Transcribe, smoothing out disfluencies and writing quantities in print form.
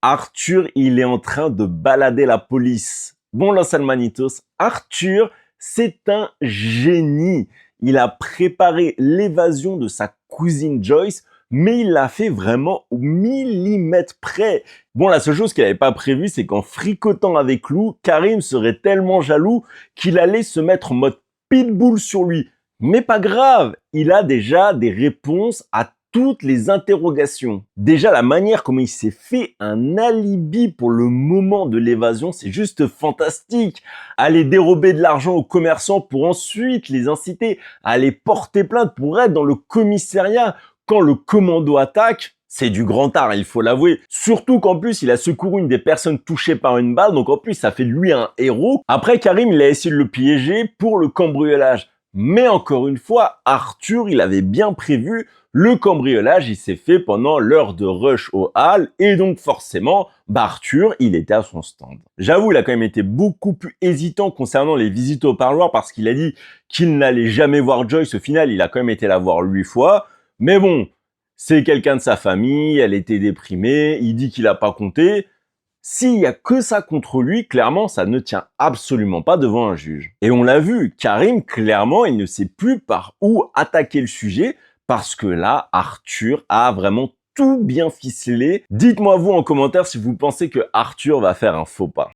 Arthur, il est en train de balader la police. Bon, Los Almanitos, Arthur, c'est un génie. Il a préparé l'évasion de sa cousine Joyce, mais il l'a fait vraiment au millimètre près. Bon, la seule chose qu'il n'avait pas prévue, c'est qu'en fricotant avec Lou, Karim serait tellement jaloux qu'il allait se mettre en mode pitbull sur lui. Mais pas grave, il a déjà des réponses à toutes les interrogations. Déjà, la manière comment il s'est fait un alibi pour le moment de l'évasion, c'est juste fantastique. Aller dérober de l'argent aux commerçants pour ensuite les inciter à aller porter plainte pour être dans le commissariat quand le commando attaque. C'est du grand art, il faut l'avouer. Surtout qu'en plus, il a secouru une des personnes touchées par une balle, donc en plus, ça fait de lui un héros. Après, Karim, il a essayé de le piéger pour le cambriolage. Mais encore une fois, Arthur, il avait bien prévu le cambriolage, il s'est fait pendant l'heure de rush au hall et donc forcément, Arthur, il était à son stand. J'avoue, il a quand même été beaucoup plus hésitant concernant les visites au parloir parce qu'il a dit qu'il n'allait jamais voir Joyce. Au final, il a quand même été la voir 8 fois. Mais bon, c'est quelqu'un de sa famille, elle était déprimée, il dit qu'il n'a pas compté. S'il y a que ça contre lui, clairement, ça ne tient absolument pas devant un juge. Et on l'a vu, Karim, clairement, il ne sait plus par où attaquer le sujet parce que là, Arthur a vraiment tout bien ficelé. Dites-moi vous en commentaire si vous pensez que Arthur va faire un faux pas.